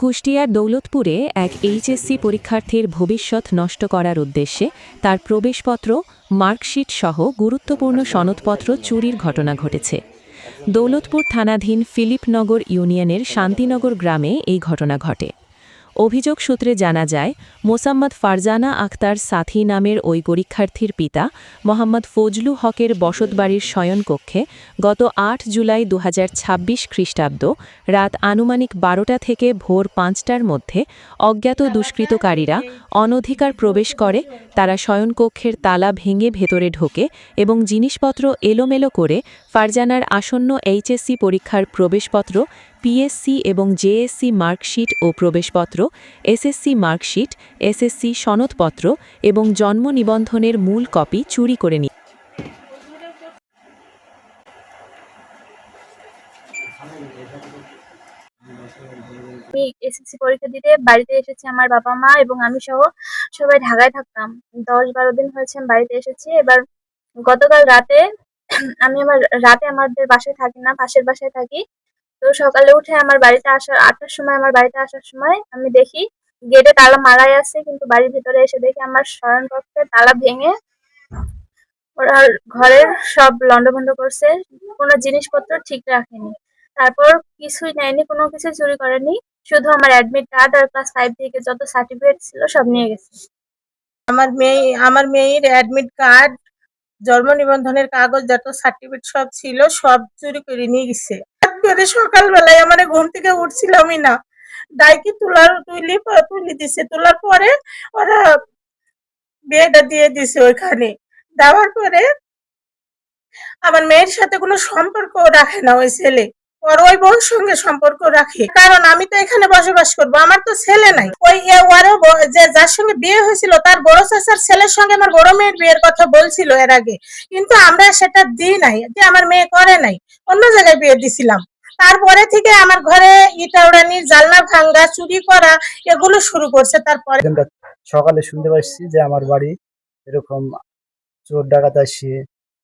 কুষ্টিয়ার দৌলতপুরে এক এইচএসসি পরীক্ষার্থীর ভবিষ্যৎ নষ্ট করার উদ্দেশ্যে তার প্রবেশপত্র, মার্কশিট সহ গুরুত্বপূর্ণ সনদপত্র চুরির ঘটনা ঘটেছে। দৌলতপুর থানাধীন ফিলিপনগর ইউনিয়নের শান্তিনগর গ্রামে এই ঘটনা ঘটে। অভিযোগ সূত্রে জানা যায়, মোসাম্মদ ফারজানা আক্তার সাথী নামের ওই পরীক্ষার্থীর পিতা মোহাম্মদ ফজলু হকের বসতবাড়ির শয়নকক্ষে গত ৮ জুলাই ২০২৬ খ্রিস্টাব্দ রাত আনুমানিক ১২টা থেকে ভোর ৫টার মধ্যে অজ্ঞাত দুষ্কৃতকারীরা অনধিকার প্রবেশ করে। তারা শয়নকক্ষের তালা ভেঙে ভেতরে ঢোকে এবং জিনিসপত্র এলোমেলো করে ফারজানার আসন্ন এইচএসসি পরীক্ষার প্রবেশপত্র, পিএসসি এবং জেএসসি মার্কশিট ও প্রবেশপত্র, এসএসসি মার্কশিট, এসএসসি সনদপত্র এবং জন্ম নিবন্ধনের মূল কপি চুরি করে নিয়ে। আমি এসএসসি পরীক্ষা দিতে বাড়িতে এসেছি। আমার বাবা মা এবং আমি সহ সবাই ঢাকায় থাকতাম। ১০-১২ দিন হয়েছে আমি বাড়িতে এসেছি। এবার গতকাল রাতে আমি আমাদের বাসায় থাকি না, পাশের বাসায় থাকি। তো সকালে উঠে আমার বাড়িতে আসার ৮টার সময় আমার বাড়িতে আসার সময় আমি দেখি গেটে তালা মারাই আছে, কিন্তু বাড়ির ভিতরে এসে দেখি আমার শয়নকক্ষের তালা ভেঙে ওরা ঘরের সব লন্ডভন্ড করছে, কোনো জিনিসপত্র ঠিক রাখেনি। তারপর কিছুই নেয়নি, কোনো কিছু চুরি করেনি, শুধু আমার অ্যাডমিট কার্ড আর ক্লাস 5 থেকে যত সার্টিফিকেট ছিল সব নিয়ে গেছে। আমার মেয়ের অ্যাডমিট কার্ড, জন্ম নিবন্ধনের কাগজ, যত সার্টিফিকেট সব ছিল সব চুরি করে নিয়ে গেছে। সকালবেলায় আমার ঘুম থেকে উঠছিলামই না, ডাইকি তুলি দিছে। তোলার পরে ওরা বিয়েটা দিয়ে দিছে। ওইখানে দেওয়ার পরে আমার মেয়ের সাথে কোনো সম্পর্ক রাখে না ওই ছেলে, ওর ওই বউর সঙ্গে সম্পর্ক রাখে। কারণ আমি তো এখানে বসবাস করবো, আমার তো ছেলে নাই। ওই যে যার সঙ্গে বিয়ে হয়েছিল তার বড় চাচার ছেলের সঙ্গে আমার বড় মেয়ের বিয়ের কথা বলছিল এর আগে, কিন্তু আমরা সেটা দিই নাই, যে আমার মেয়ে করে নাই, অন্য জায়গায় বিয়ে দিছিলাম। তারপরে থেকে আমার ঘরে ইটা উড়ানি, জানলা ভাঙ্গা, চুরি করা এগুলো শুরু করছে। তারপরে সকালে শুনতে পাচ্ছি যে আমার বাড়ি এরকম চোর ডাকাত আসছে,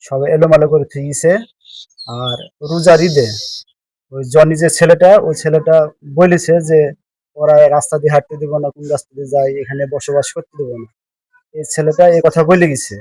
সব এলোমেলো করে থুইছে। আর রোজার ঈদে ওই জনি যে ছেলেটা, ওই ছেলেটা বলেছে যে ওরা রাস্তা দিয়ে হাঁটতে দেবো না, কোন রাস্তা দিয়ে যায়, এখানে বসবাস করতে দেবো না। এই ছেলেটা এই কথা বলে গেছে।